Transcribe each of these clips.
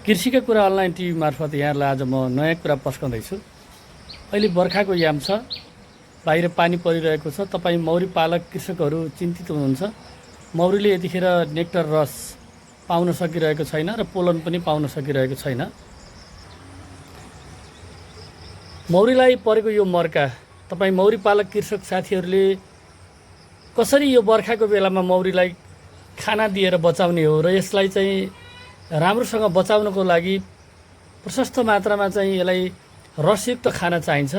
कृषिका कुरा online TV मार्फत यहाँलाई आज म नयाँ कुरा पस्काउँदैछु। अहिले बर्खाको याम छ, बाहिर पानी परिरहेको छ। तपाईँ मौरी पालक कृषकहरू चिन्तित हुनुहुन्छ। मौरीले यतिखेर नेक्टर रस पाउन सकिरहेको छैन र पोलन पनि पाउन सकिरहेको छैन। मौरीलाई परेको यो मर्का तपाईँ मौरी पालक कृषक साथीहरूले कसरी यो बर्खाको बेलामा मौरीलाई खाना दिएर बचाउने हो र यसलाई चाहिँ राम्रोसँग बचाउनको लागि प्रशस्त मात्रामा चाहिँ यसलाई रसयुक्त खाना चाहिन्छ।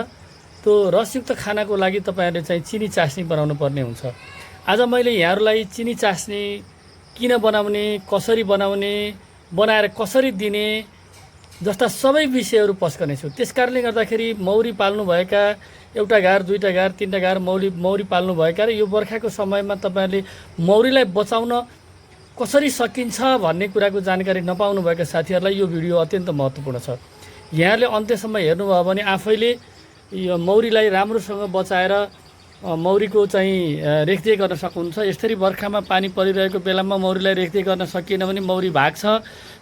त्यो रसयुक्त खानाको लागि तपाईहरुले चाहिँ चिनी चास्नी बनाउनु पर्ने हुन्छ। आज मैले यहाँहरूलाई चिनी चास्नी किन बनाउने, कसरी बनाउने, बनाएर कसरी दिने जस्ता सबै विषयहरू पस्कने छु। त्यसकारणले गर्दाखेरि मौरी पाल्नुभएका एउटा घार, दुईटा घार, तीनटा घार मौरी पाल्नुभएका र यो बर्खाको समयमा तपाईहरुले मौरीलाई बचाउन कसरी सकिन्छ भन्ने कुराको जानकारी नपाउनुभएका साथीहरूलाई यो भिडियो अत्यन्त महत्त्वपूर्ण छ। यहाँले अन्त्यसम्म हेर्नुभयो भने आफैले यो मौरीलाई राम्रोसँग बचाएर मौरीको चाहिँ रेखदेख गर्न सक्नुहुन्छ। यसरी बर्खामा पानी परिरहेको बेलामा मौरीलाई रेखदेख गर्न सकिएन भने मौरी भाग्छ।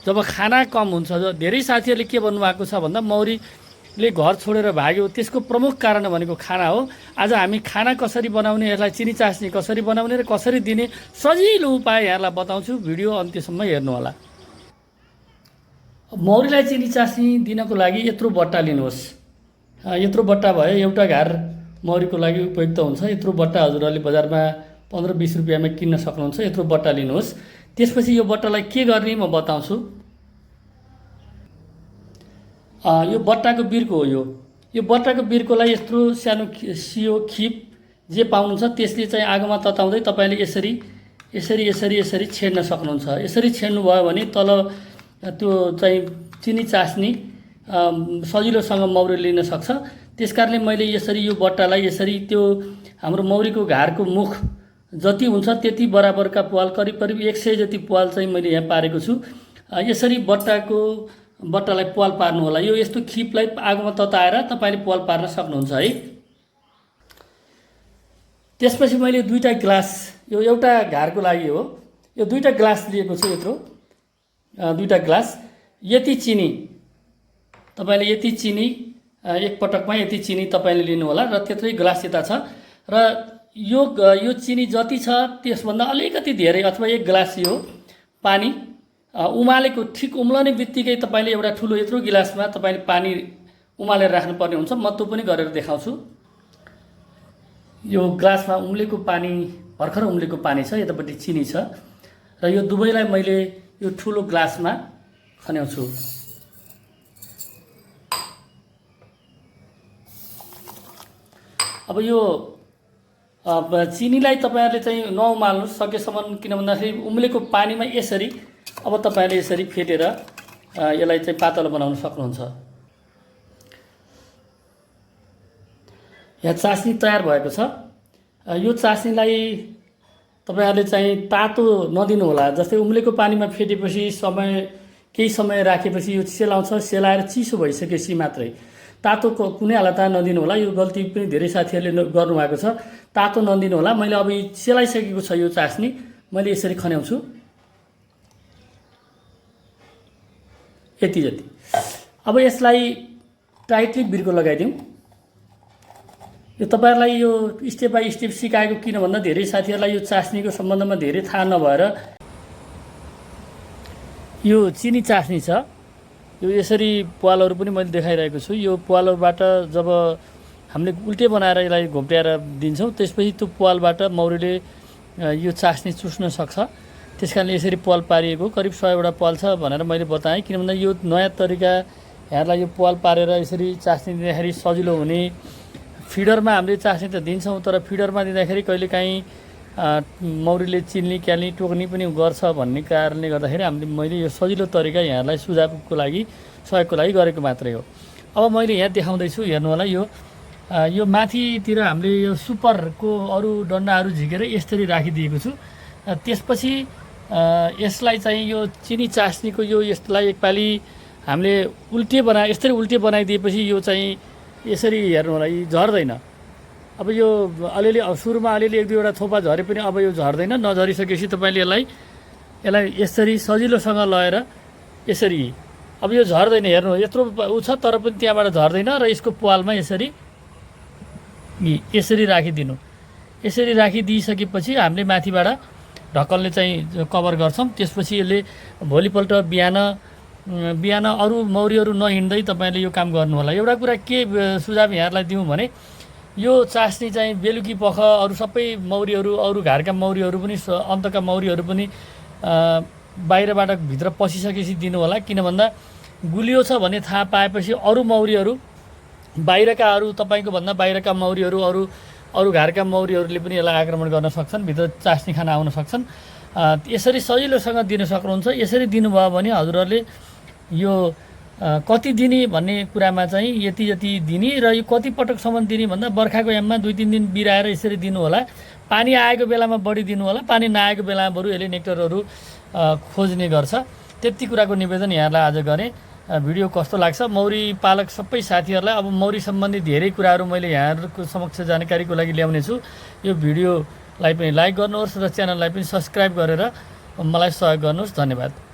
जब खाना कम हुन्छ, धेरै साथीहरूले के भन्नुभएको छ भन्दा मौरीले घर छोडेर भाग्यो, त्यसको प्रमुख कारण भनेको खाना हो। आज हामी खाना कसरी बनाउने, यसलाई चिनी चास्नी कसरी बनाउने र कसरी दिने सजिलो उपाय यहाँलाई बताउँछु। भिडियो अन्त्यसम्म हेर्नुहोला। मौरीलाई चिनी चास्नी दिनको लागि यत्रो बट्टा लिनुहोस्। यत्रो बट्टा भयो एउटा घार मौरीको लागि उपयुक्त हुन्छ। यत्रो बट्टा हजुरहरूले बजारमा 15-20 रुपियाँमा किन्न सक्नुहुन्छ। यत्रो बट्टा लिनुहोस्। त्यसपछि यो बट्टालाई के गर्ने म बताउँछु। यो बट्टाको बिर्को हो। यो बट्टाको बिर्कोलाई यत्रो सानो सियो खिप जे पाउनुहुन्छ त्यसले चाहिँ आगोमा तताउँदै तपाईले यसरी यसरी यसरी यसरी छेड्न सक्नुहुन्छ। यसरी छेड्नु भयो भने तल त्यो चाहिँ चिनी चास्नी सजिलोसँग मौरीले लिन सक्छ। त्यसकारणले मैले यसरी यो बट्टालाई यसरी त्यो हाम्रो मौरीको घारको मुख जति हुन्छ त्यति बराबरका प्वाल, करिब करिब 100 जति प्वाल चाहिँ मैले यहाँ पारेको छु। यसरी बट्टालाई प्वाल पार्नु होला। यो यस्तो खिपलाई आगोमा तताएर तपाईले प्वाल पार्न सक्नुहुन्छ है। त्यसपछि मैले दुईटा ग्लास, यो एउटा घारको लागि हो, यो दुईटा ग्लास लिएको छु। यत्रो दुईटा ग्लास यति चिनी तपाईले यति चिनी एक पटकमा यति चिनी तपाईले लिनु होला र त्यत्रै ग्लास यता छ र यो चिनी जति छ त्यसभन्दा अलिकति धेरै अथवा 1 ग्लास यो पानी उमालेको ठिक उम्लने बित्तिकै तपाईले एउटा ठुलो यत्रो गिलासमा तपाईले पानी उमालेर राख्नुपर्ने हुन्छ। म त्यो पनि गरेर देखाउँछु। यो ग्लासमा उम्लेको पानी, भर्खर उम्लेको पानी छ, यतापट्टि चिनी छ र यो दुवैलाई मैले यो ठुलो ग्लासमा खन्याउँछु। अब यो चिनीलाई तपाईहरुले चाहिँ नउमाल्नु सकेसम्म, किन भन्दाखेरि उम्लेको पानीमा यसरी अब तपाईहरुले यसरी फेटेर यसलाई चाहिँ पातलो बनाउन सक्नुहुन्छ। यहाँ चास्नी तयार भएको छ। यो चास्नीलाई तपाईहरुले चाहिँ तातो नदिनु होला। जस्तै उम्लेको पानीमा फेटेपछि केही समय राखेपछि यो सेलाउँछ, सेलाएर चिसो भइसकेपछि मात्रै तातो कुनै हालतमा नदिनु होला। यो गल्ती पनि धेरै साथीहरूले गर्नुभएको छ। तातो नदिनु होला। मैले अब सेलाइसकेको छ यो चास्नी, मैले यसरी खन्याउँछु यति जति। अब यसलाई टाइटली बिर्को लगाइदिउँ। यो तपाईहरुलाई यो स्टेप बाई स्टेप सिकाएको किन भन्दा धेरै साथीहरूलाई यो चास्नीको सम्बन्धमा धेरै थाहा नभएर यो चिनी चास्नी छ। यो यसरी प्वालहरू पनि मैले देखाइरहेको छु। यो प्वालहरूबाट जब हामीले उल्टे बनाएर यसलाई घोप्ट्याएर दिन्छौँ त्यसपछि त्यो प्वालबाट मौरीले यो चास्नी चुस्न सक्छ। त्यसकारणले यसरी प्वाल पारिएको करिब 100 वटा प्वाल छ भनेर मैले बताएँ। किन भन्दा यो नयाँ तरिका यहाँलाई यो प्वाल पारेर यसरी चास्नी दिँदाखेरि सजिलो हुने। फिडरमा हामीले चास्नी त दिन्छौँ, तर फिडरमा दिँदाखेरि कहिलेकाहीँ मौरीले चिल्ने क्याल्ने टोक्ने पनि गर्छ भन्ने कारणले गर्दाखेरि मैले यो सजिलो तरिका यहाँलाई सुझावको लागि, सहयोगको लागि गरेको मात्रै हो। अब मैले यहाँ देखाउँदैछु, हेर्नु होला। यो माथितिर हामीले यो सुपरको अरू डन्डाहरू झिकेर यसरी राखिदिएको छु। त्यसपछि यसलाई चाहिँ यो चिनी चास्नीको यसलाई एकपालि हामीले यसरी उल्टे बनाइदिएपछि यो चाहिँ यसरी हेर्नु होला, यो झर्दैन। अब यो अलिअलि सुरुमा अलिअलि 1-2 वटा थोपा झरे पनि अब यो झर्दैन। नझरिसकेपछि तपाईले यसलाई यसरी सजिलोसँग लगाएर यसरी अब यो झर्दैन, हेर्नु यत्रो उ छ तर पनि त्यहाँबाट झर्दैन र यसको पालमा यसरी राखिदिनु। यसरी राखिदिइसकेपछि हामीले माथिबाट ढक्कनले चाहिँ कभर गर्छौँ। त्यसपछि यसले भोलिपल्ट बिहान अरू मौरीहरू नहिँड्दै तपाईँले यो काम गर्नु होला। एउटा कुरा के सुझाव यहाँहरूलाई दिउँ भने यो चास्नी चाहिँ बेलुकी पख अरू सबै मौरीहरू, अरू घरका मौरीहरू पनि, अन्तका मौरीहरू पनि बाहिरबाट भित्र पसिसकेपछि दिनु होला। किन भन्दा गुलियो छ भन्ने थाहा पाएपछि अरू मौरीहरू, बाहिरका अरू तपाईँको भन्दा बाहिरका मौरीहरू, अरू घरका मौरीहरूले पनि यसलाई आक्रमण गर्न सक्छन्, भित्र चास्नी खान आउन सक्छन्। यसरी सजिलोसँग दिन सक्नुहुन्छ। यसरी दिनुभयो भने हजुरहरूले यो कति दिने भन्ने कुरामा चाहिँ यति दिने र यो कति पटकसम्म दिने भन्दा बर्खाको याममा 2-3 दिन बिराएर यसरी दिनु होला। पानी आएको बेलामा बढी दिनु होला, पानी नआएको बेलामा बरु यसले नेक्टरहरू खोज्ने गर्छ। त्यति कुराको निवेदन यहाँलाई आज गरेँ। भिडियो कस्तो लाग्छ मौरी पालक सबै साथीहरूलाई। अब मौरी सम्बन्धी धेरै कुराहरू मैले यहाँहरूको समक्ष जानकारीको लागि ल्याउने छु। यो भिडियोलाई पनि लाइक गर्नुहोस् र च्यानललाई पनि सब्सक्राइब गरेर मलाई सहयोग गर्नुहोस्। धन्यवाद।